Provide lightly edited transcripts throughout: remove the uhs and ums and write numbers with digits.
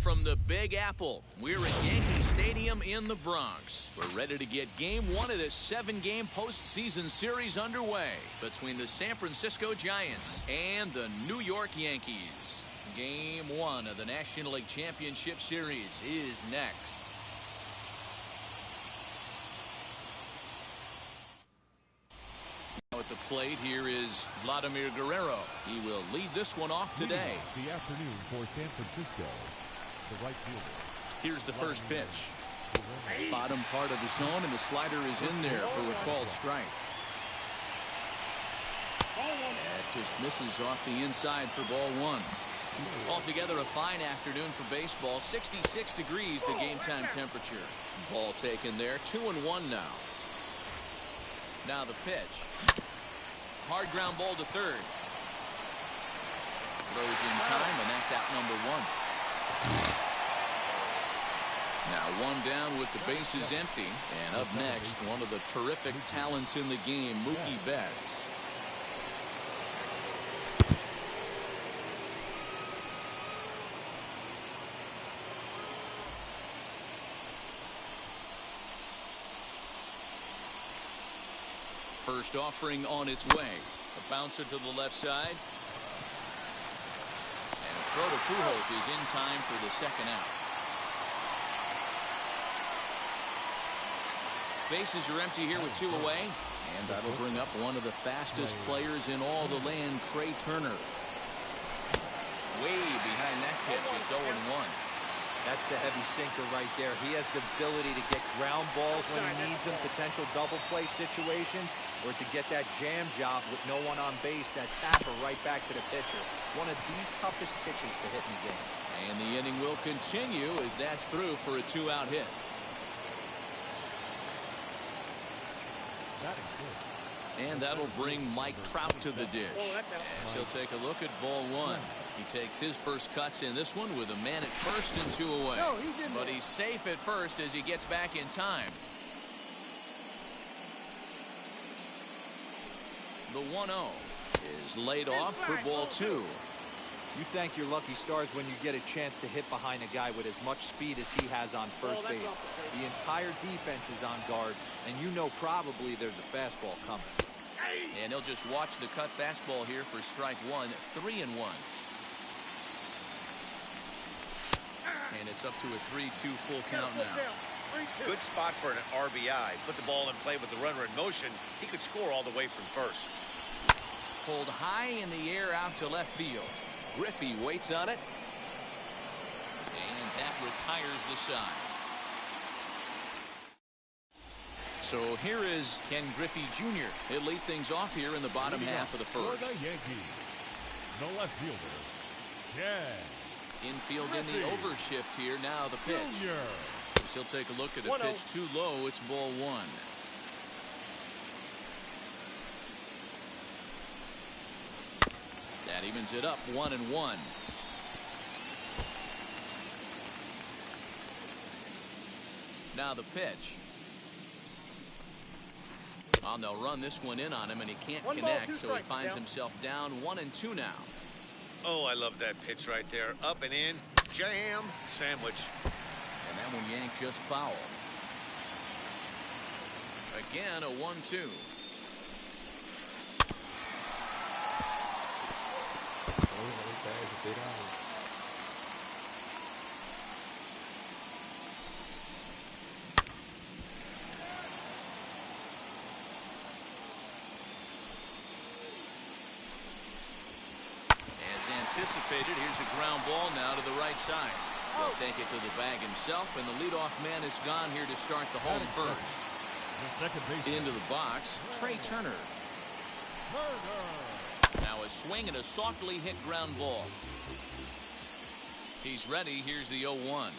from the Big Apple. We're at Yankee Stadium in the Bronx. We're ready to get Game 1 of this 7-game postseason series underway between the San Francisco Giants and the New York Yankees. Game 1 of the National League Championship Series is next. At the plate, here is Vladimir Guerrero. He will lead this one off today. The afternoon for San Francisco, the right fielder. Here's the first pitch. Bottom part of the zone, and the slider is in there for a called strike. That just misses off the inside for ball one. Altogether, a fine afternoon for baseball. 66 degrees, the game time temperature. Ball taken there. 2-1 now. Now the pitch. Hard ground ball to third. Throws in time, and that's out number one. Now one down with the bases empty. And up next, one of the terrific talents in the game, Mookie Bentz. First offering on its way. A bouncer to the left side. And a throw to Pujols is in time for the second out. Bases are empty here with 2 away. And that'll bring up one of the fastest players in all the land, Trey Turner. Way behind that pitch. It's 0-1. That's the heavy sinker right there. He has the ability to get ground balls when he needs them, potential double play situations, or to get that jam job with no one on base, that tapper right back to the pitcher. One of the toughest pitches to hit in the game. And the inning will continue as that's through for a 2-out hit. And that'll bring Mike Trout to the dish. As he'll take a look at ball one. He takes his first cuts in this one with a man at first and 2 away. But he's safe at first as he gets back in time. The 1-0 is laid off for ball 2. You thank your lucky stars when you get a chance to hit behind a guy with as much speed as he has on first base. The entire defense is on guard, and you know probably there's a fastball coming. And he'll just watch the cut fastball here for strike one. 3-1. And it's up to a 3-2 full count now. Good spot for an RBI. Put the ball in play with the runner in motion. He could score all the way from first. Pulled high in the air out to left field. Griffey waits on it. And that retires the side. So here is Ken Griffey Jr. He'll lead things off here in the bottom half of the first. For the Yankees, the left fielder, Ken. Infield in the overshift here. Now the pitch. As he'll take a look at a pitch too low. It's ball one. That evens it up 1-1. Now the pitch. And they'll run this one in on him, and he can't connect, so he finds himself down 1-2 now. Oh, I love that pitch right there. Up and in. Jam. Sandwich. And that one yanked just foul. Again, a 1-2. Anticipated. Here's a ground ball now to the right side. He'll take it to the bag himself, and the leadoff man is gone here to start the home first. Into the box, Trey Turner. Now a swing and a softly hit ground ball. He's ready. Here's the 0-1.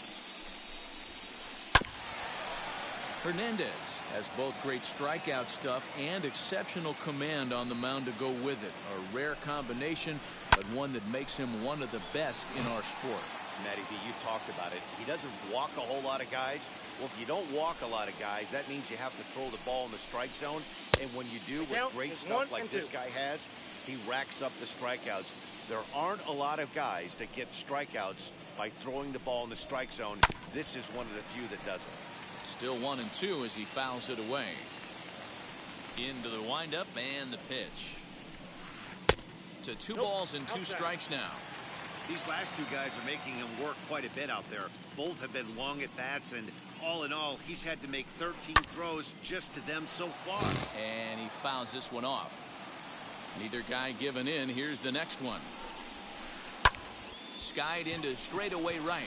Hernandez has both great strikeout stuff and exceptional command on the mound to go with it. A rare combination, but one that makes him one of the best in our sport. Matty V, you talked about it. He doesn't walk a whole lot of guys. Well, if you don't walk a lot of guys, that means you have to throw the ball in the strike zone. And when you do, with great stuff like this guy has, he racks up the strikeouts. There aren't a lot of guys that get strikeouts by throwing the ball in the strike zone. This is one of the few that does it. Still 1-2 as he fouls it away. Into the windup and the pitch. To 2 balls and 2 strikes now. These last 2 guys are making him work quite a bit out there. Both have been long at bats, and all in all, he's had to make 13 throws just to them so far. And he fouls this one off. Neither guy giving in. Here's the next one. Skied into straightaway right.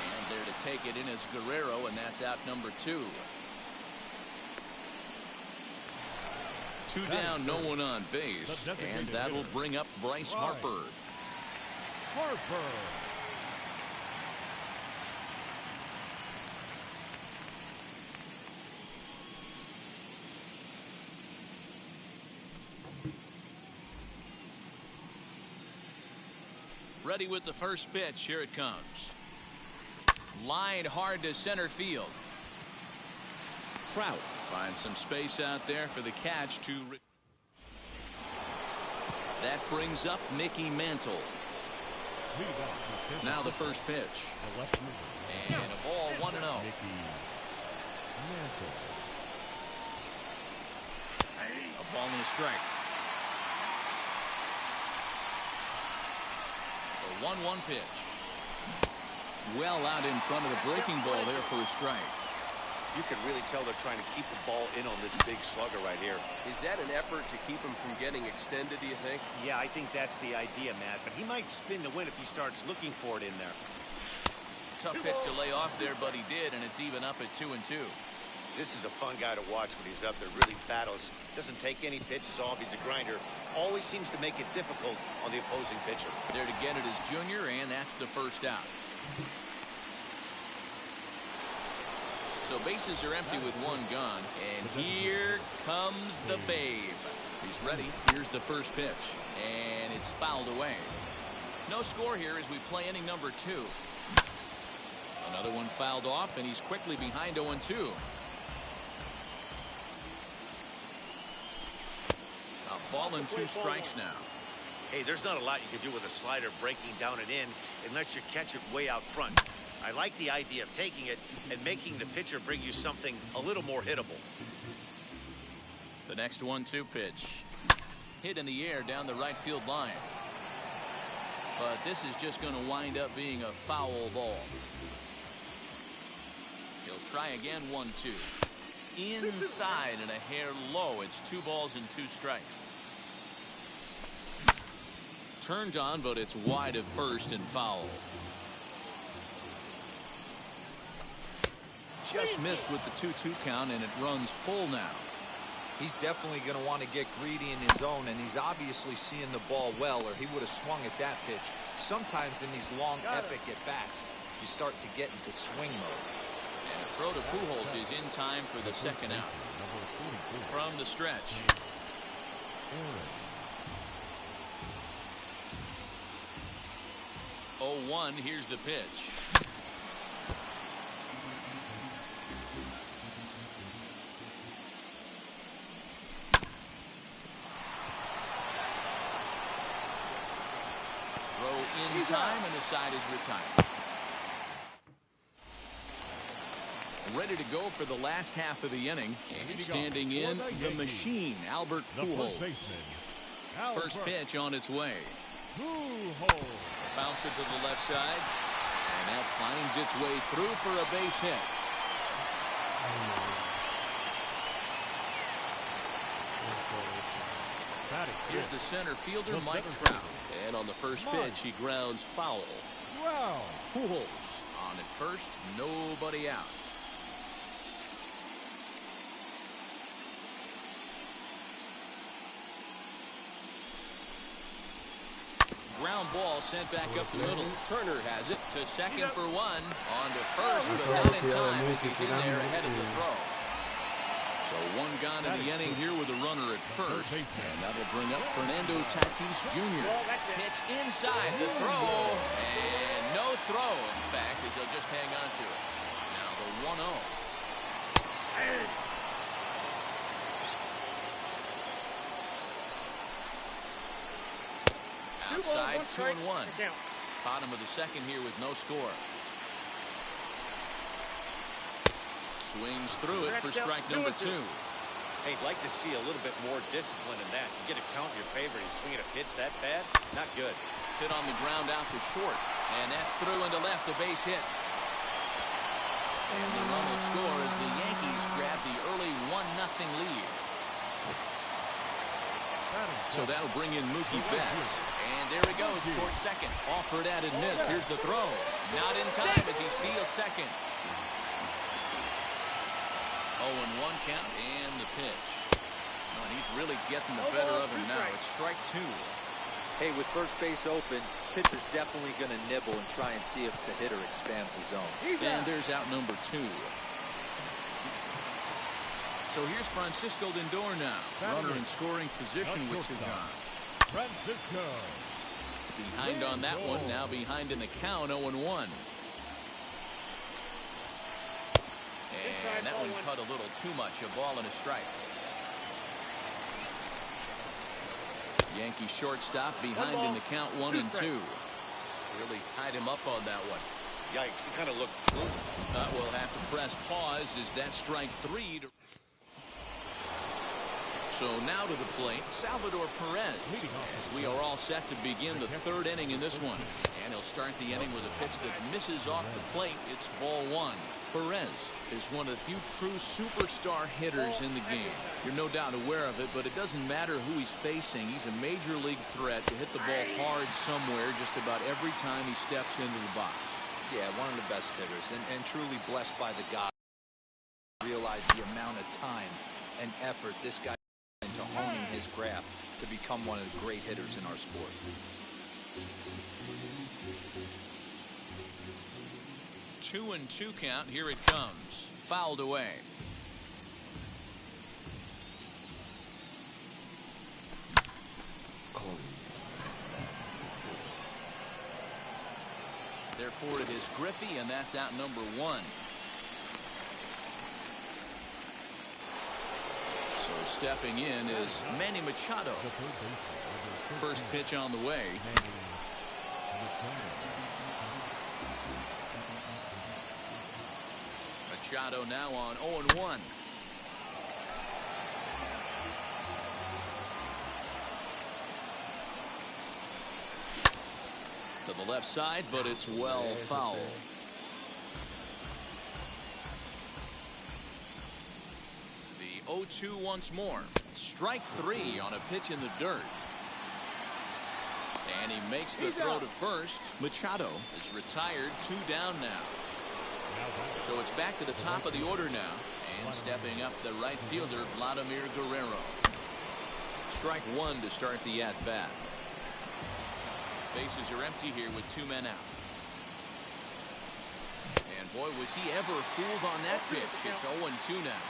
And there to take it in is Guerrero, and that's out number 2. 2 down, no one on base, and that'll bring up Bryce Harper. Ready with the first pitch. Here it comes. Lined hard to center field. Trout finds some space out there for the catch to. That brings up Mickey Mantle. Now the first pitch. And a ball 1-0. A ball and a strike. The 1-1 pitch. Well out in front of the breaking ball there for a strike. You can really tell they're trying to keep the ball in on this big slugger right here. Is that an effort to keep him from getting extended, do you think? Yeah, I think that's the idea, Matt. But he might spin the win if he starts looking for it in there. Tough pitch to lay off there, but he did, and it's even up at 2-2. This is a fun guy to watch when he's up there. Really battles. Doesn't take any pitches off. He's a grinder. Always seems to make it difficult on the opposing pitcher. There to get it is Junior, and that's the first out. So bases are empty with 1 gone, and here comes the Babe. He's ready. Here's the first pitch, and it's fouled away. No score here as we play inning number 2. Another one fouled off, and he's quickly behind 0-2. A ball and 2 strikes now. Hey, there's not a lot you can do with a slider breaking down and in unless you catch it way out front. I like the idea of taking it and making the pitcher bring you something a little more hittable. The next 1-2 pitch. Hit in the air down the right field line. But this is just going to wind up being a foul ball. He'll try again. 1-2. Inside and a hair low. It's 2 balls and 2 strikes. Turned on, but it's wide of first and foul. Just missed with the 2-2 count, and it runs full now. He's definitely going to want to get greedy in his zone, and he's obviously seeing the ball well, or he would have swung at that pitch. Sometimes in these long, epic at-bats, you start to get into swing mode. And a throw to Pujols is in time for the second out. From the stretch. Oh, 1. Here's the pitch. In time, and the side is retired. Ready to go for the last half of the inning. And standing in the machine, Albert Pujols. First pitch on its way. Bounce it to the left side, and that finds its way through for a base hit. Here's the center fielder, Mike Trout. And on the first pitch, he grounds foul. Pujols on at first, nobody out. Ground ball sent back up the middle. Turner has it to second for 1. On to first, but not in time as he's in there ahead of the throw. So 1 gone in the inning here with a runner at first. And that'll bring up Fernando Tatis Jr. Pitch inside the throw. And no throw, in fact, as he'll just hang on to it. Now the 1-0. outside, 2-1. Bottom of the second here with no score. Swings through it for strike number 2. Hey, I'd like to see a little bit more discipline in that. You get a count in your favor. He's swinging a pitch that bad. Not good. Hit on the ground out to short. And that's through into left, a base hit. And the run will score as the Yankees grab the early 1-0 lead. So that'll bring in Mookie Bentz. And there he goes towards second. Offered at and missed. Here's the throw. Not in time as he steals second. 0-1 count and the pitch. Oh, and he's really getting the better of him now. It's strike 2. Hey, with first base open, pitcher's definitely going to nibble and try and see if the hitter expands his zone. And there's out number 2. So here's Francisco Lindor now. Runner in scoring position with Sugan. Francisco. Behind on that one. Now behind in the count, 0-1. And that one cut a little too much. A ball and a strike. Yankee shortstop behind in the count, 1-2. Really tied him up on that one. Yikes, he kind of looked loose. We'll have to press pause as that strike 3. So now to the plate, Salvador Perez, as we are all set to begin the 3rd inning in this one. And he'll start the inning with a pitch that misses off the plate. It's ball 1. Perez is one of the few true superstar hitters in the game. You're no doubt aware of it, but it doesn't matter who he's facing. He's a major league threat to hit the ball hard somewhere just about every time he steps into the box. Yeah, one of the best hitters, and truly blessed by the God. Realize the amount of time and effort this guy put into honing his craft to become one of the great hitters in our sport. 2-2 count. Here it comes. Fouled away. Therefore, it is Griffey, and that's out number 1. So stepping in is Manny Machado. First pitch on the way. Machado now on 0-1. To the left side, but it's well foul. The 0-2 once more. Strike 3 on a pitch in the dirt. And he makes the throw to first. Machado is retired. 2 down now. So it's back to the top of the order now. And stepping up the right fielder, Vladimir Guerrero. Strike 1 to start the at-bat. Bases are empty here with 2 men out. And boy, was he ever fooled on that pitch. It's 0-2 now.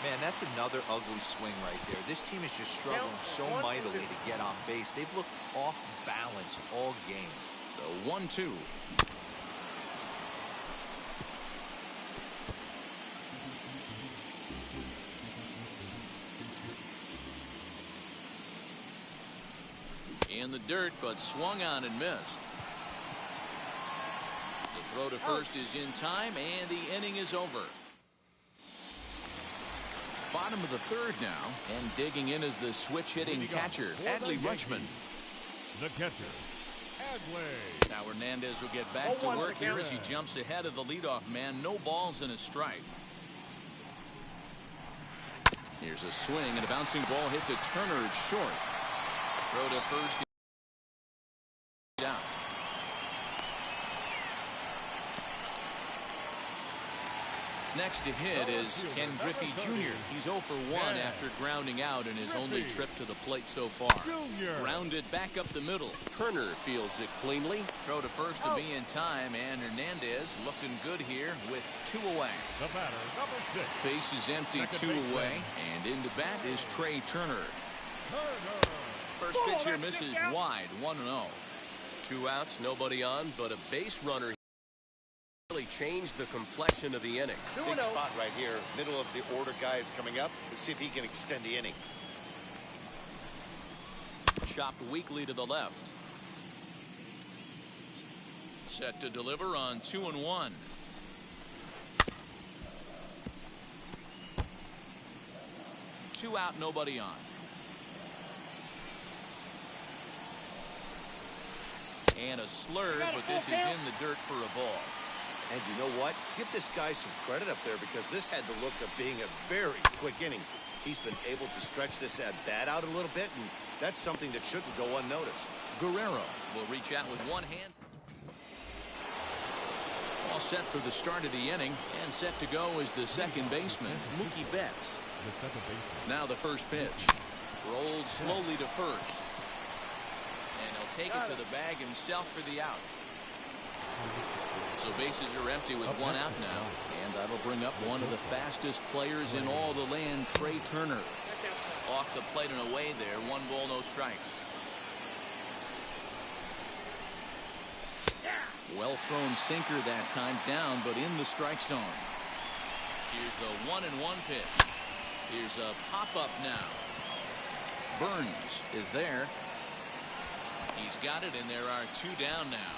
Man, that's another ugly swing right there. This team is just struggling so mightily to get on base. They've looked off balance all game. The 1-2. In the dirt, but swung on and missed. The throw to first is in time, and the inning is over. Bottom of the 3rd now, and digging in is the switch-hitting catcher, Adley Rutschman. The catcher, Adley. Now Hernandez will get back to work here as he jumps ahead of the leadoff man. No balls and a strike. Here's a swing, and a bouncing ball hit to Turner. It's short. Throw to first. Down. Next to hit is Griffey Jr. He's 0 for 1 after grounding out in his only trip to the plate so far. Grounded back up the middle. Turner fields it cleanly. Throw to first to be in time, and Hernandez looking good here with 2 away. The batter, number 6. Base is empty, 2 away, and in the bat is Trey Turner. First pitch here misses wide, 1-0. 2 outs, nobody on, but a base runner really changed the complexion of the inning. Big spot right here. Middle of the order guy is coming up. Let's see if he can extend the inning. Chopped weakly to the left. Set to deliver on 2-1. Two out, nobody on. And a slurve, but this is in the dirt for a ball. And you know what? Give this guy some credit up there because this had the look of being a very quick inning. He's been able to stretch this at-bat out a little bit, and that's something that shouldn't go unnoticed. Guerrero will reach out with one hand. All set for the start of the inning, and set to go is the second baseman, Mookie Bentz. Now the first pitch. Rolled slowly to first. And he'll take it to the bag himself for the out. So bases are empty with one out now. And that'll bring up one of the fastest players in all the land, Trey Turner. Off the plate and away there. 1 ball, no strikes. Well thrown sinker that time, down, but in the strike zone. Here's the 1-1 pitch. Here's a pop-up now. Burns is there. He's got it, and there are 2 down now.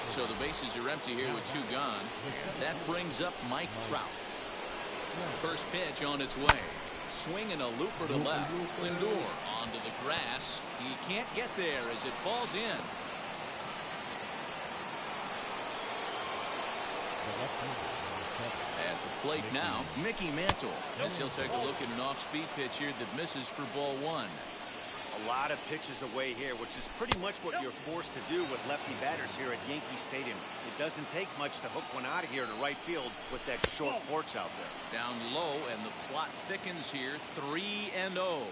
So the bases are empty here with 2 gone. That brings up Mike Trout. First pitch on its way. Swinging a looper to left. Lindor onto the grass. He can't get there as it falls in. At the plate now, Mickey Mantle, as he'll take a look at an off-speed pitch here that misses for ball 1. A lot of pitches away here, which is pretty much what you're forced to do with lefty batters here at Yankee Stadium. It doesn't take much to hook one out of here to right field with that short porch out there. Down low, and the plot thickens here. 3-0.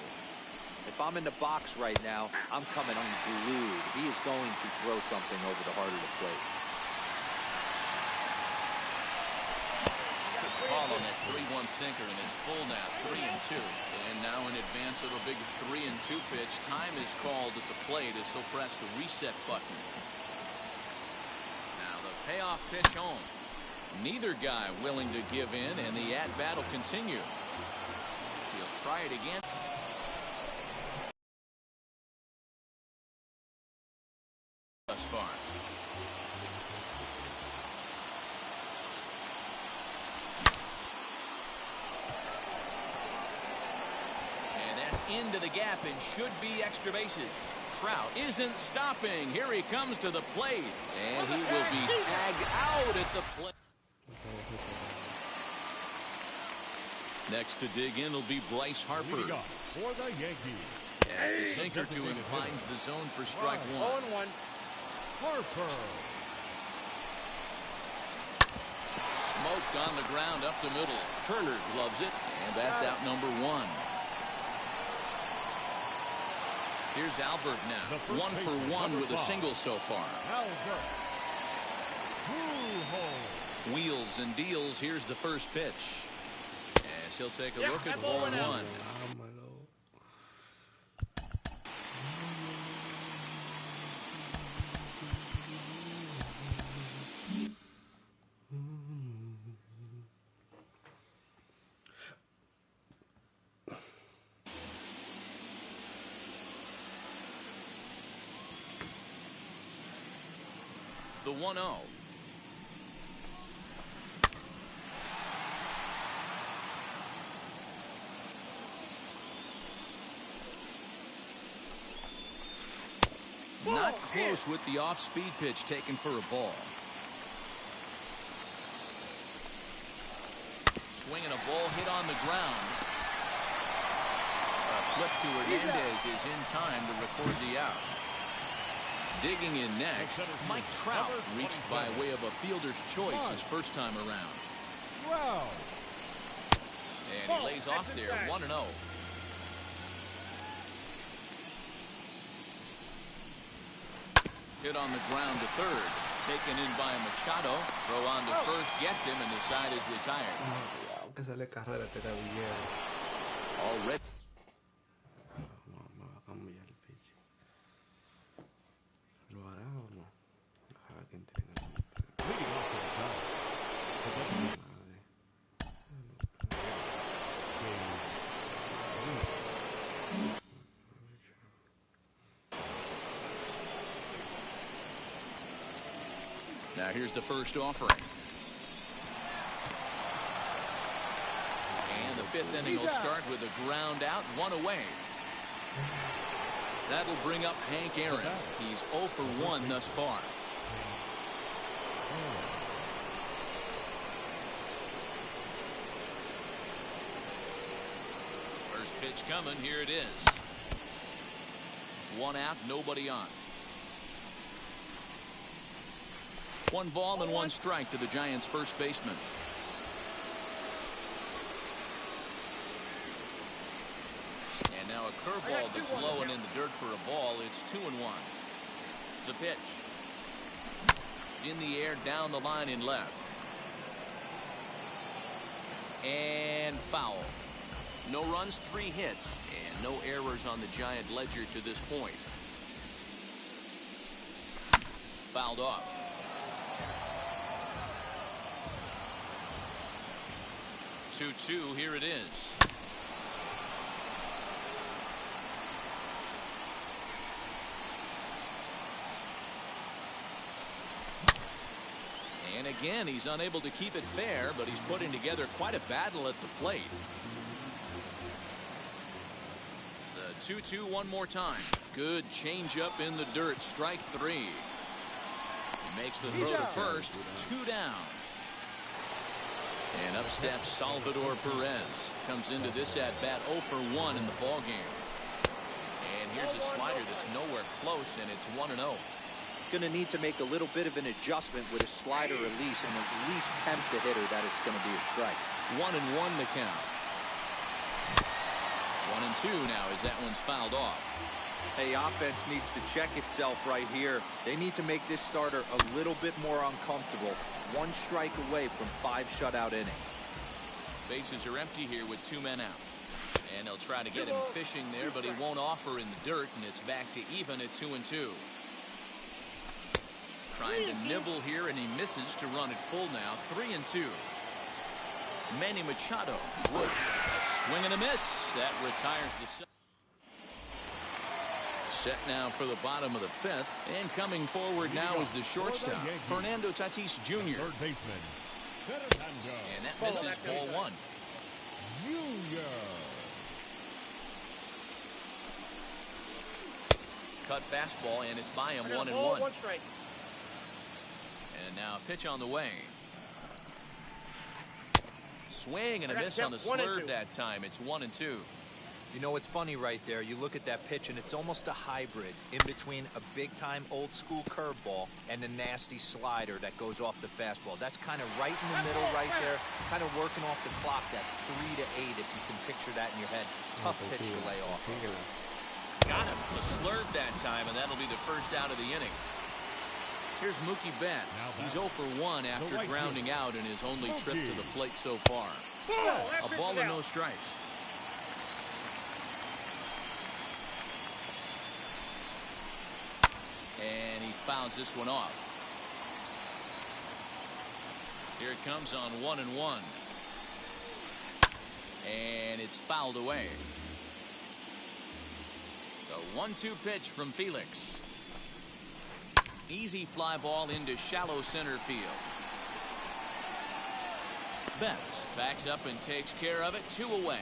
If I'm in the box right now, I'm coming unglued. He is going to throw something over the heart of the plate. Call on that 3-1 sinker, and it's full now. 3-2. And now in advance of a big 3-2 pitch, time is called at the plate as he'll press the reset button. Now the payoff pitch home. Neither guy willing to give in, and the at-bat will continue. He'll try it again. Thus far. Into the gap and should be extra bases. Trout isn't stopping. Here he comes to the plate, and he will be tagged out at the plate. Next to dig in will be Bryce Harper. For the Yankees. As the sinker to him finds the zone for strike 1. 0-1. Harper. Smoked on the ground up the middle. Turner gloves it, and that's out number 1. Here's Albert now. 1 for 1 with a single so far. Wheels and deals. Here's the first pitch. As he'll take a look at ball 1. The 1-0. Not close with the off-speed pitch taken for a ball. Swinging a ball hit on the ground. A flip to Hernandez is in time to record the out. Digging in next, Mike Trout reached by way of a fielder's choice his first time around. Wow. And he lays off there, 1-0. Hit on the ground to third. Taken in by Machado. Throw on to first, gets him, and the side is retired. Already. Now here's the first offering. And the fifth inning will start with a ground out, one away. That'll bring up Hank Aaron. He's 0 for 1 thus far. First pitch coming. Here it is. 1 out, nobody on. 1 ball and 1 strike to the Giants' first baseman. And now a curveball that's low and in the dirt for a ball. It's 2-1. The pitch. In the air, down the line in left. And foul. No runs, 3 hits, and no errors on the Giant ledger to this point. Fouled off. Two, here it is. And again, he's unable to keep it fair, but he's putting together quite a battle at the plate. The 2-2 one more time. Good changeup in the dirt. Strike 3. He makes the throw to first. 2 down. And up steps Salvador Perez. Comes into this at bat 0 for 1 in the ball game. And here's a slider that's nowhere close, and it's 1-0. Going to need to make a little bit of an adjustment with his slider release and at least tempt the hitter that it's going to be a strike. 1-1 the count. 1-2 now as that one's fouled off. Hey, offense needs to check itself right here. They need to make this starter a little bit more uncomfortable. 1 strike away from 5 shutout innings. Bases are empty here with 2 men out. And they'll try to get him fishing there, but he won't offer in the dirt, and it's back to even at 2-2. Trying to nibble here, and he misses to run it full now. 3-2. Manny Machado would. A swing and a miss. That retires the set. Set now for the bottom of the 5th. And coming forward now is the shortstop, Fernando Tatis Jr. Third baseman, And that misses ball 1. Junior. Cut fastball, and it's by him 1-1. 1 strike. And now a pitch on the way. Swing and a miss on the slurve that time. It's 1-2. You know, it's funny right there. You look at that pitch, and it's almost a hybrid in between a big-time old-school curveball and a nasty slider that goes off the fastball. That's kind of right in the middle right there, kind of working off the clock, that 3 to 8, if you can picture that in your head. Tough pitch to lay off. Got him. The slurve that time, and that'll be the first out of the inning. Here's Mookie Bentz. He's 0 for 1 after grounding out in his only trip to the plate so far. A ball and no strikes. And he fouls this one off. Here it comes on 1-1. And it's fouled away. The 1-2 pitch from Felix. Easy fly ball into shallow center field. Bentz backs up and takes care of it. 2 away.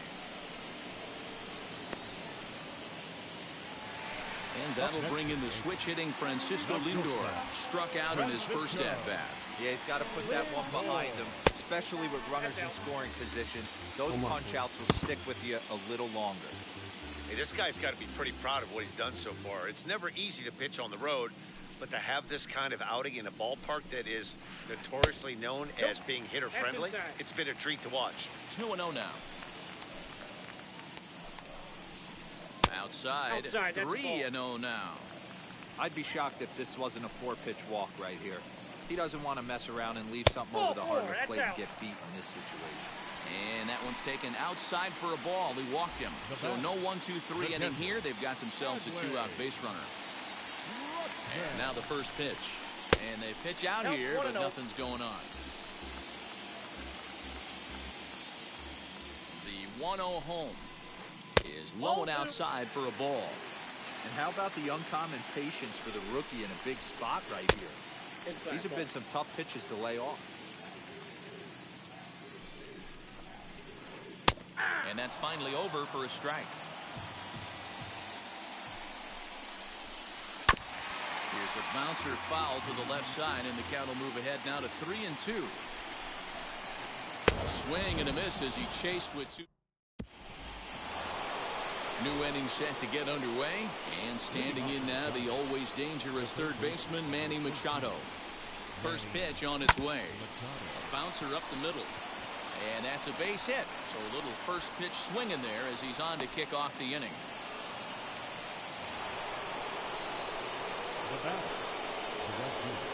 And that'll bring in the switch-hitting Francisco Lindor. Struck out in his first at-bat. Yeah, he's got to put that one behind him, especially with runners in scoring position. Those punch-outs will stick with you a little longer. Hey, this guy's got to be pretty proud of what he's done so far. It's never easy to pitch on the road, but to have this kind of outing in a ballpark that is notoriously known as being hitter-friendly, it's been a treat to watch. 2-0 now. Outside 3-0 now. I'd be shocked if this wasn't a 4-pitch walk right here. He doesn't want to mess around and leave something over the heart of the plate and get beat in this situation. And that one's taken outside for a ball. He walked him. So no 1-2-3 inning here. They've got themselves a 2-out base runner. And now the first pitch. And they pitch out here, but nothing's going on. The 1-0 home is low and outside for a ball. And how about the uncommon patience for the rookie in a big spot right here? These have been some tough pitches to lay off. And that's finally over for a strike. Here's a bouncer foul to the left side, and the count will move ahead now to 3-2. A swing and a miss as he chased with two. New inning set to get underway, and standing in now the always dangerous third baseman Manny Machado. First pitch on its way. A bouncer up the middle, and that's a base hit. So a little first pitch swing in there as he's on to kick off the inning. The batter, the left fielder,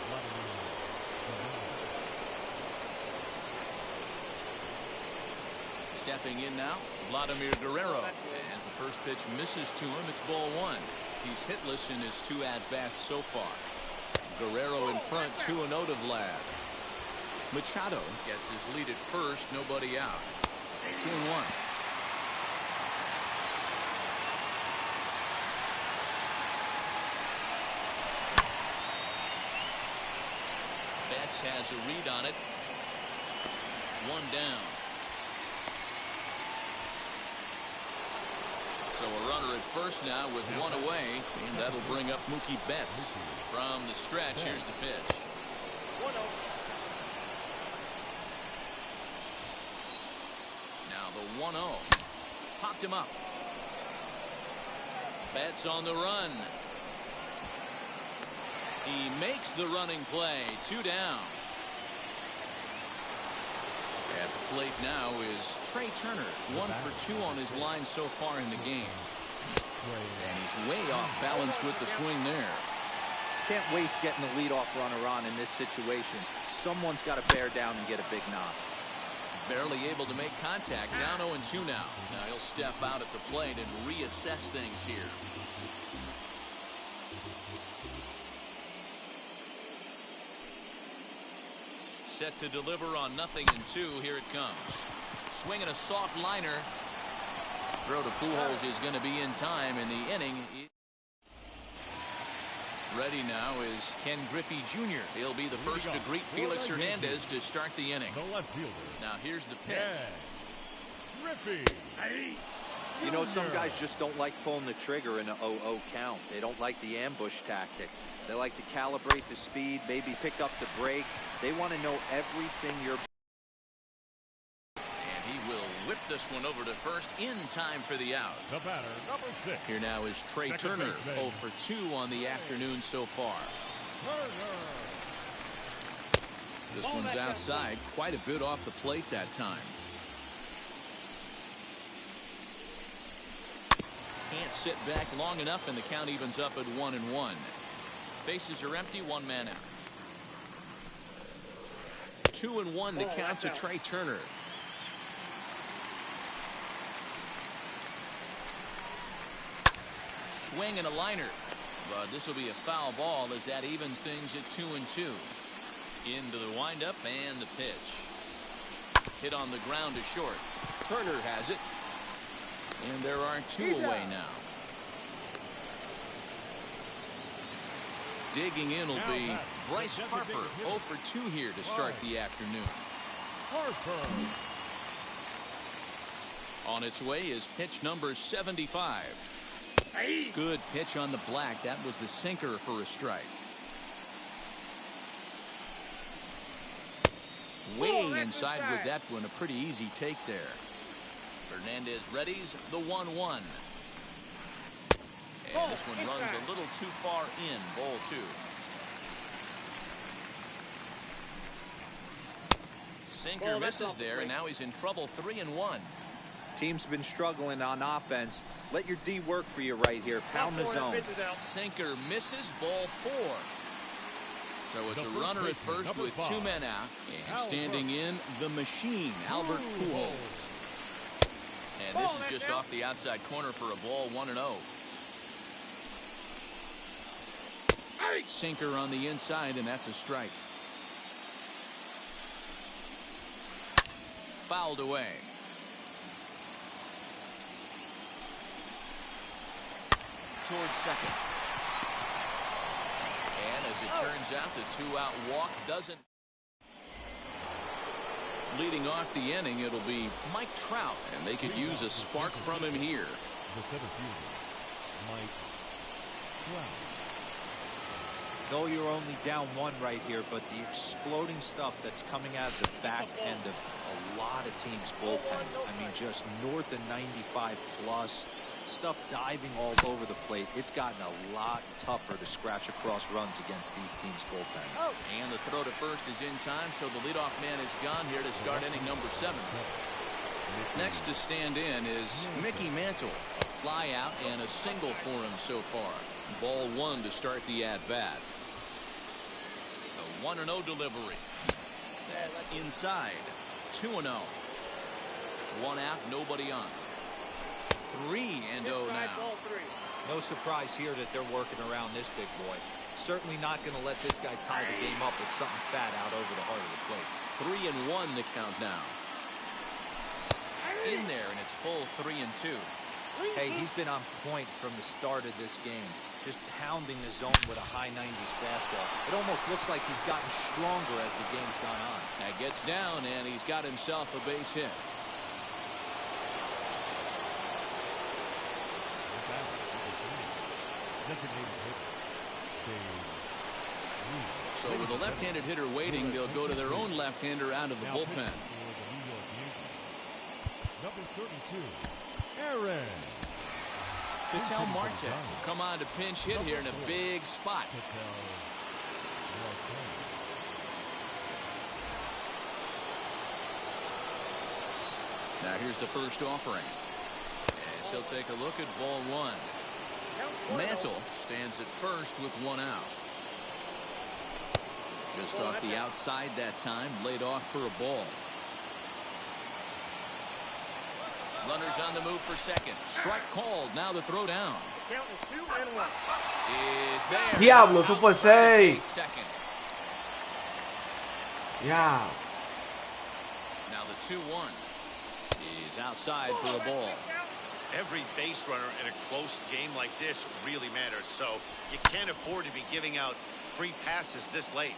Vladimir Guerrero. Stepping in now, Vladimir Guerrero. As the first pitch misses to him, it's ball one. He's hitless in his 2 at-bats so far. Guerrero in front, 2-0 to Vlad. Machado gets his lead at first, nobody out. 2-1. Betts has a read on it. 1 down. So a runner at first now with 1 away, and that'll bring up Mookie Bentz. From the stretch, here's the pitch. 1-0. Now the 1-0. Popped him up. Betts on the run. He makes the running play. 2 down. At the plate now is Trey Turner. 1 for 2 on his line so far in the game. And he's way off balance with the swing there. Can't waste getting the leadoff runner on in this situation. Someone's got to bear down and get a big knock. Barely able to make contact. Down 0-2 now. Now he'll step out at the plate and reassess things here. Set to deliver on 0-2. Here it comes. Swinging a soft liner. Throw to Pujols is going to be in time in the inning. Ready now is Ken Griffey Jr. He'll be the first to greet Felix Hernandez to start the inning. The left fielder. Now here's the pitch. Griffey. You know, some guys just don't like pulling the trigger in an 0-0 count. They don't like the ambush tactic. They like to calibrate the speed, maybe pick up the break. They want to know everything you're. And he will whip this one over to first in time for the out. The batter, number 6. Here now is Trey Turner, 0 for 2 on the afternoon so far. This one's outside, quite a bit off the plate that time. Can't sit back long enough, and the count evens up at 1-1. Bases are empty, 1 man out. 2-1 the count to Trey Turner. Swing and a liner, but this will be a foul ball as that evens things at 2-2. Into the windup and the pitch. Hit on the ground to short. Turner has it, and there are 2 away now. Digging in will be Bryce Harper, 0 for 2 here to start the afternoon. Harper. On its way is pitch number 75. Good pitch on the black. That was the sinker for a strike. Way inside with that one. A pretty easy take there. Hernandez readies the 1-1. And this one runs a little too far in. Ball 2. Sinker misses there, and now he's in trouble. 3-1. Team's been struggling on offense. Let your D work for you right here. Pound the zone. Sinker misses. Ball 4. So it's a runner at first with 2 men out. And standing in the machine, Albert Pujols. And this is just off the outside corner for a ball. 1-0. Sinker on the inside, and that's a strike. Fouled away. Towards second. And as it Turns out the 2-out walk doesn't. Leading off the inning, it'll be Mike Trout, and they could use a spark from him here. The center fielder, Mike Trout. No, you're only down 1 right here, but the exploding stuff that's coming out of the back end of a lot of teams' bullpens. I mean, just north of 95 plus. Stuff diving all over the plate. It's gotten a lot tougher to scratch across runs against these teams' bullpens. And the throw to first is in time, so the leadoff man is gone here to start inning number 7. Next to stand in is Mickey Mantle. A fly out and a single for him so far. Ball 1 to start the at-bat. The 1-0 delivery. That's inside. 2-0. 1 out, nobody on. 3-0 now. No surprise here that they're working around this big boy. Certainly not going to let this guy tie the game up with something fat out over the heart of the plate. 3-1 the count now. In there, and it's full 3-2. Hey, he's been on point from the start of this game. Just pounding the zone with a high 90s fastball. It almost looks like he's gotten stronger as the game's gone on. That gets down, and he's got himself a base hit. So with a left-handed hitter waiting, they'll go to their own left-hander out of the bullpen. Number 32, Aaron. Ketel Marte will come on to pinch hit here in a big spot. Now here's the first offering. As he'll take a look at ball 1. Mantle stands at first with 1 out. Just off the outside that time, laid off for a ball. Runners on the move for second. Strike called. Now the throw down. Is there. Diablo, eso fue 6. Second. Yeah. Now the 2-1 is outside for a ball. Every base runner in a close game like this really matters, so you can't afford to be giving out free passes this late.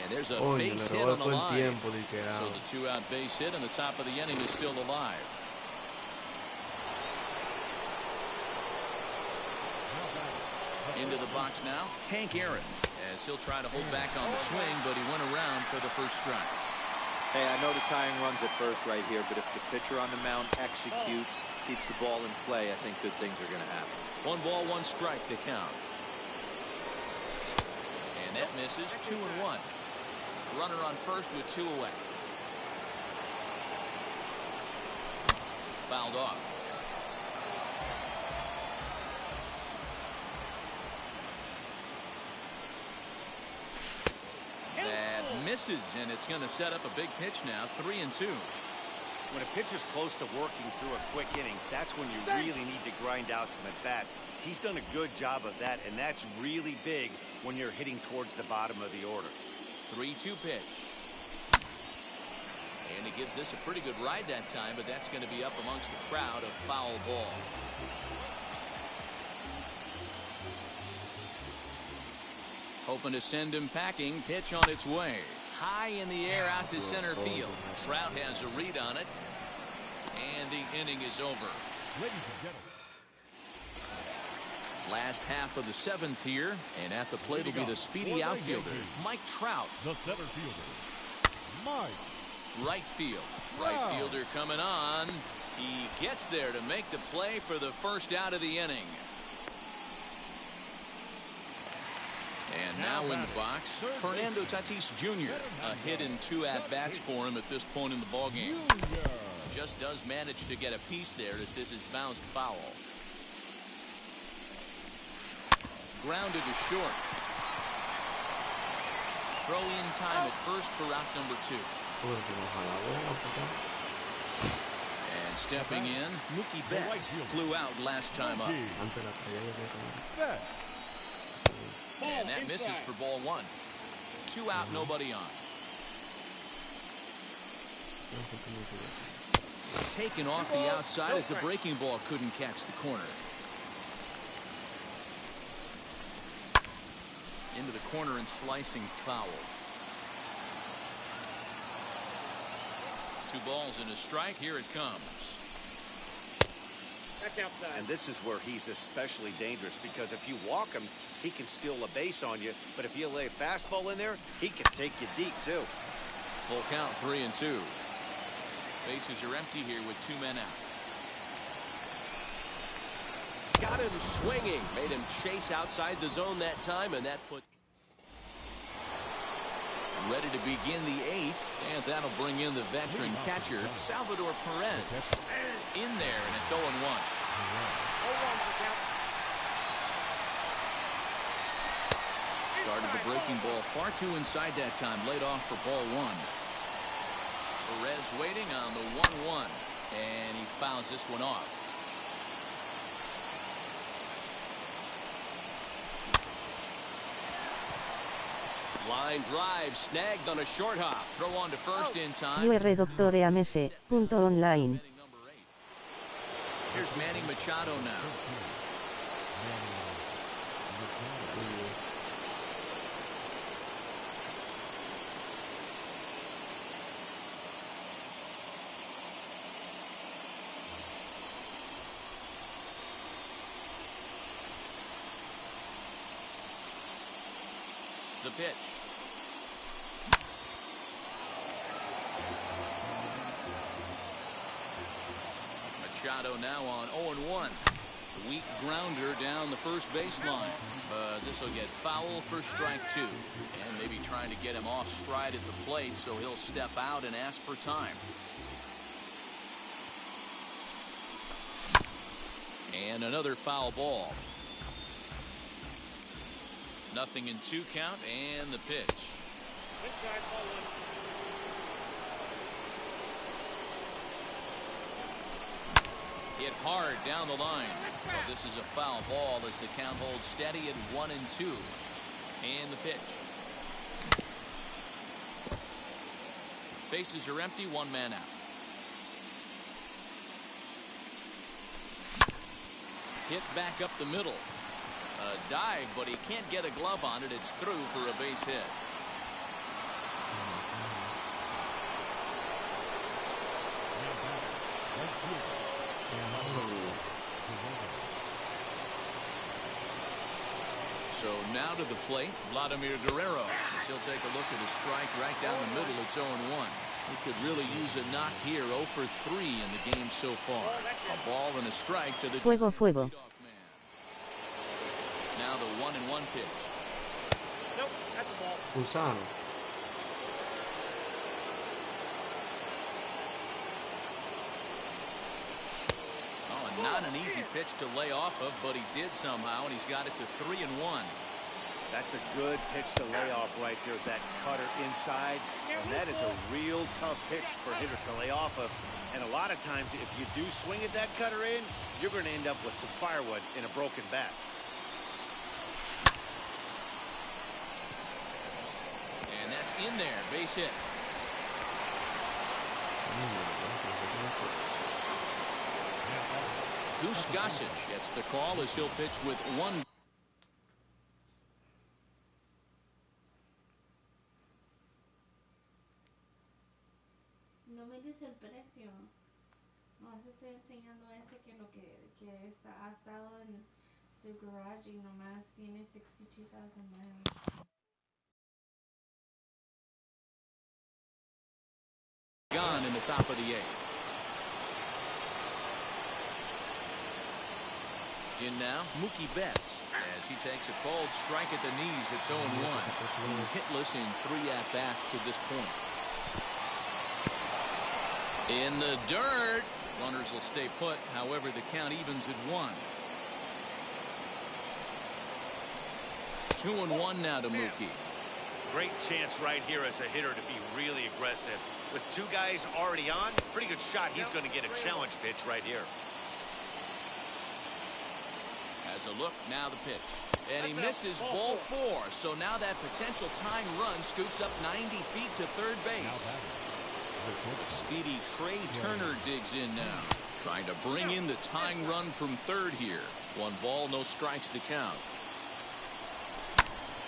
And there's a base hit on the line. So the 2-out base hit, and the top of the inning is still alive. Into the box now, Hank Aaron, as he'll try to hold back on the swing, but he went around for the first strike. Hey, I know the tying runs at first right here, but if the pitcher on the mound executes, keeps the ball in play, I think good things are going to happen. 1 ball, 1 strike to count. And that misses. 2-1. Runner on first with 2 away. Fouled off. That misses, and it's going to set up a big pitch now. 3-2. When a pitcher's close to working through a quick inning, that's when you really need to grind out some at-bats. He's done a good job of that, and that's really big when you're hitting towards the bottom of the order. 3-2 pitch. And he gives this a pretty good ride that time, but that's going to be up amongst the crowd. A foul ball. Hoping to send him packing. Pitch on its way. High in the air out to center field. Trout has a read on it. And the inning is over. Ladies and gentlemen. Last half of the 7th here. And at the plate will be the speedy outfielder, Mike Trout. The center fielder, Mike. Right field. Right fielder coming on. He gets there to make the play for the first out of the inning. And now in the box, Fernando Tatis Jr. A hit in 2 at-bats for him at this point in the ballgame. Just does manage to get a piece there as this is bounced foul. Grounded to short. Throw in time at first for out number 2. And stepping in, Mookie Bentz flew out last time up. And that misses for ball 1. 2 out, nobody on. taken off the outside as the breaking ball couldn't catch the corner. Into the corner and slicing foul. 2 balls and a strike. Here it comes. That's outside. And this is where he's especially dangerous, because if you walk him, he can steal a base on you. But if you lay a fastball in there, he can take you deep too. Full count, 3-2. Bases are empty here with 2 men out. Got him swinging. Made him chase outside the zone that time, and that put. Ready to begin the 8th, and that'll bring in the veteran catcher, Salvador Perez. In there, and it's 0-1. Started the breaking ball far too inside that time. Laid off for ball 1. Perez waiting on the 1-1, and he fouls this one off. Line drive snagged on a short hop. Throw on to first in time. UR.Doctor.Ams.online. Here's Manny Machado now. The pitch. Machado now on 0-1. Weak grounder down the first baseline. This will get foul for strike 2. And maybe trying to get him off stride at the plate, so he'll step out and ask for time. And another foul ball. 0-2 count, and the pitch. Hit hard down the line. Well, this is a foul ball as the count holds steady at 1-2. And the pitch. Bases are empty, 1 man out. Hit back up the middle. A dive, but he can't get a glove on it. It's through for a base hit. So now to the plate, Vladimir Guerrero. As he'll take a look at a strike right down the middle. It's 0-1. He could really use a knock here. 0 for 3 in the game so far. A ball and a strike to the Fuego, fuego. Now the 1-1 pitch. Nope, that's the ball. Gusano. Oh, and not an easy pitch to lay off of, but he did somehow, and he's got it to 3-1. That's a good pitch to lay off right there. That cutter inside. And that is a real tough pitch for hitters to lay off of. And a lot of times, if you do swing at that cutter in, you're going to end up with some firewood in a broken bat. And that's in there, base hit. Goose Gossage gets the call as he'll pitch with 1. No me dice el precio. No, se estoy enseñando ese que lo que está, ha estado en su garage y nomás tiene 62,000 miles. Gone in the top of the 8th. In now, Mookie Bentz, as he takes a cold strike at the knees. It's 0-1. He's hitless in 3 at-bats to this point. In the dirt. Runners will stay put. However, the count evens at 1. 2-1 now to Mookie. Great chance right here as a hitter to be really aggressive. With 2 guys already on, pretty good shot. He's going to get a challenge pitch right here. As a look, now the pitch. And he misses ball 4. So now that potential tying run scoots up 90 feet to third base. The speedy Trey Turner digs in now, trying to bring in the tying run from third here. 1 ball, no strikes to count.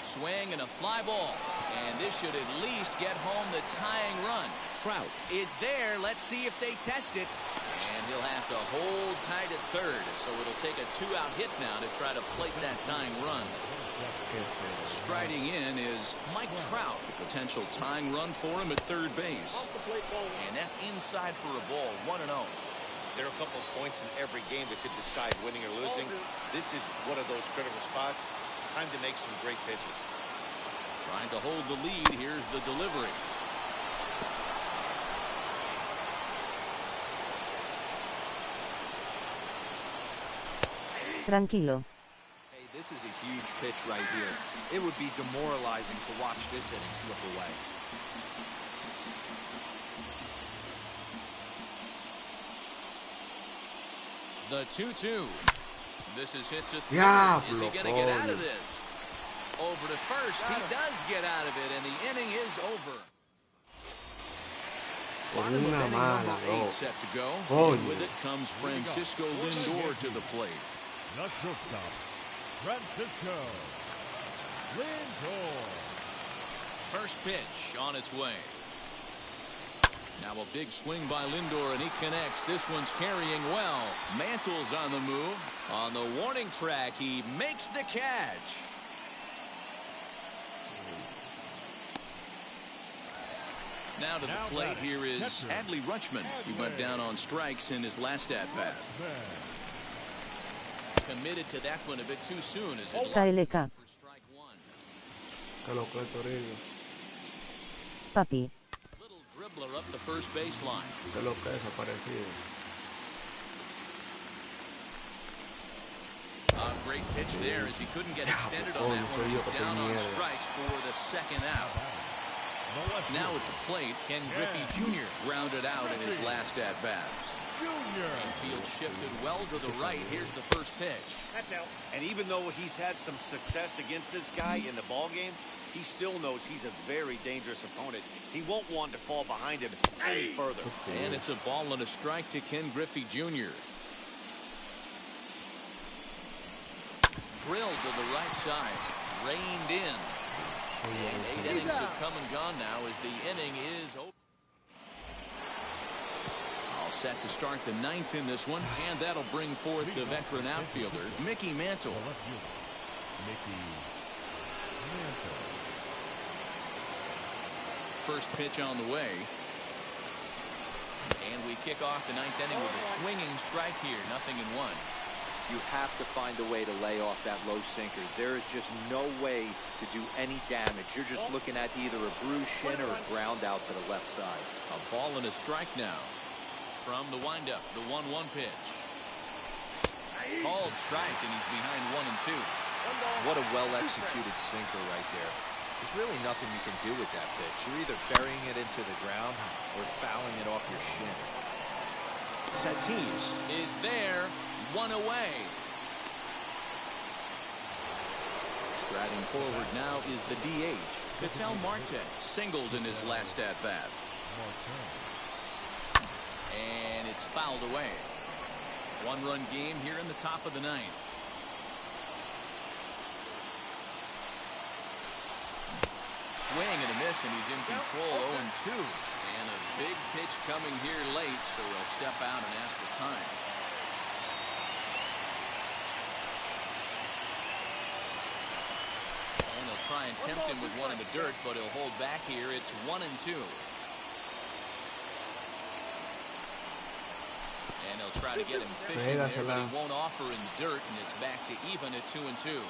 Swing and a fly ball, and this should at least get home the tying run. Trout is there. Let's see if they test it. And he'll have to hold tight at third, so it'll take a 2-out hit now to try to plate that tying run. Striding in is Mike Trout, a potential tying run for him at third base. And that's inside for a ball, 1-0. There are a couple of points in every game that could decide winning or losing. This is one of those critical spots. Time to make some great pitches. Trying to hold the lead. Here's the delivery. Tranquilo. Hey, this is a huge pitch right here. It would be demoralizing to watch this inning slip away. The 2-2. This is hit to third. Is he going to get out of this? Over to first. He does get out of it, and the inning is over. Bottom of inning number 8 set to go. And with it comes Francisco Lindor to the plate. The shortstop, Francisco Lindor. First pitch on its way. Now a big swing by Lindor, and he connects. This one's carrying well. Mantle's on the move. On the warning track, he makes the catch. Now to the plate here is Adley Rutschman. He went down on strikes in his last at-bat. Committed to that one a bit too soon as it KLK. for strike 1. Papi. Little dribbler up the first baseline. A great pitch there as he couldn't get extended on that one. He's down on strikes for the 2nd out. Now at the plate, Griffey Jr. grounded out in his last at-bat. Infield shifted well to the right. Here's the first pitch. And even though he's had some success against this guy in the ball game, he still knows he's a very dangerous opponent. He won't want to fall behind him any further. And it's a ball and a strike to Griffey Jr. Drilled to the right side. Reined in. And 8 innings have come and gone now as the inning is over. All set to start the 9th in this one, and that'll bring forth the veteran outfielder, Mickey Mantle. First pitch on the way. And we kick off the 9th inning with a swinging strike here, 0-1. You have to find a way to lay off that low sinker. There is just no way to do any damage. You're just looking at either a bruised shin or a ground out to the left side. A ball and a strike now. From the windup, the 1-1 pitch. Called strike, and he's behind 1-2. What a well-executed sinker right there. There's really nothing you can do with that pitch. You're either burying it into the ground or fouling it off your shin. Tatis is there. 1 away. Striding forward now is the DH. Ketel Marte singled in his last at-bat. And it's fouled away. 1-run game here in the top of the 9th. Swing and a miss, and he's in control. 0-2. And a big pitch coming here late, so he'll step out and ask for time. Try and tempt him with one in the dirt, but he'll hold back here. It's 1-2. And he'll try to get him fishing there, but he won't offer in the dirt, and it's back to even at 2-2.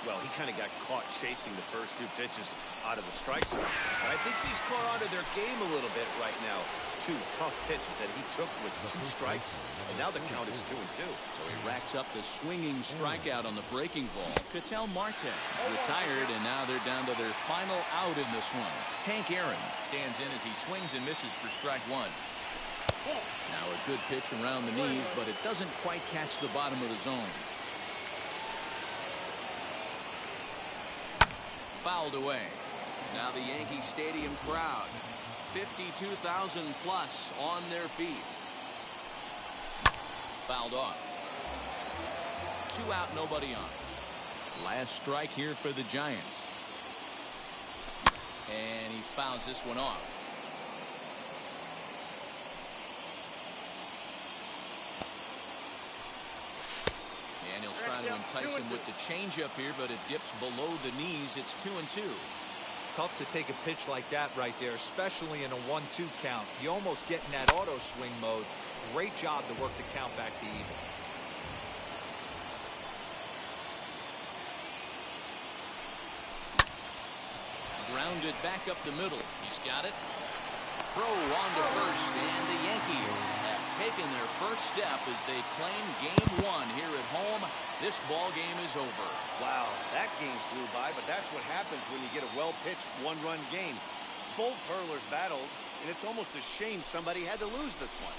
Well, he kind of got caught chasing the first 2 pitches out of the strike zone. But I think he's caught onto their game a little bit right now. 2 tough pitches that he took with 2 strikes, and now the count is 2-2. So he racks up the swinging strikeout on the breaking ball. Ketel Marte retired, and now they're down to their final out in this one. Hank Aaron stands in as he swings and misses for strike 1. Now a good pitch around the knees, but it doesn't quite catch the bottom of the zone. Fouled away. Now the Yankee Stadium crowd 52,000 plus on their feet. Fouled off. 2 out, nobody on. Last strike here for the Giants. And he fouls this one off. And he'll try to entice him with the changeup here, but it dips below the knees. It's 2-2. Tough to take a pitch like that right there, especially in a 1-2 count. You almost get in that auto swing mode. Great job to work the count back to even. Grounded back up the middle. He's got it. Throw on to first, and the Yankees have taken their first step as they claim game 1 here at home. This ball game is over. Wow, that game flew by, but that's what happens when you get a well-pitched one-run game. Both hurlers battled, and it's almost a shame somebody had to lose this one.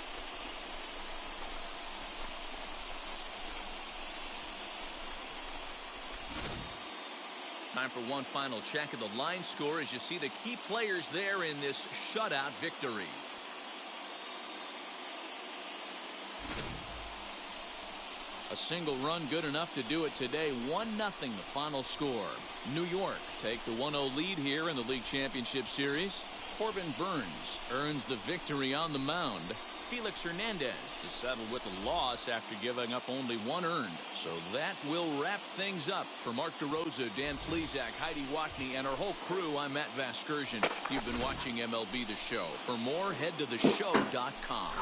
Time for one final check of the line score as you see the key players there in this shutout victory. A single run good enough to do it today. 1-0 the final score. New York take the 1-0 lead here in the League Championship Series. Corbin Burns earns the victory on the mound. Felix Hernandez is settled with a loss after giving up only 1 earned. So that will wrap things up. For Mark DeRosa, Dan Plesac, Heidi Watney, and our whole crew, I'm Matt Vasgersian. You've been watching MLB The Show. For more, head to theshow.com.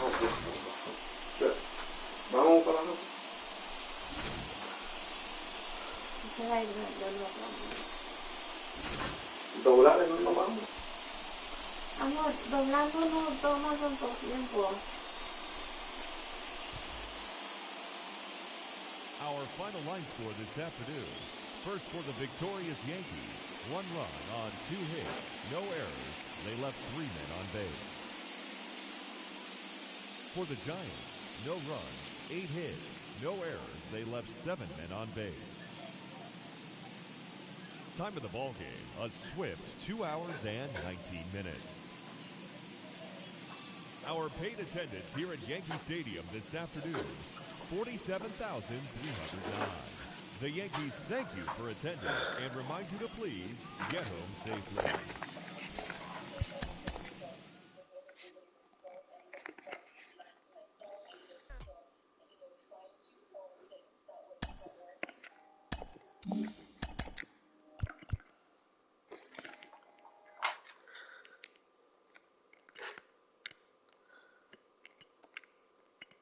Amor, doblando no toma tanto tiempo. Our final line score this afternoon. First for the victorious Yankees. 1 run on 2 hits. No errors. They left 3 men on base. For the Giants, no runs, 8 hits. No errors. They left 7 men on base. Time of the ball game, a swift 2 hours and 19 minutes. Our paid attendance here at Yankee Stadium this afternoon, 47,309. The Yankees thank you for attending and remind you to please get home safely.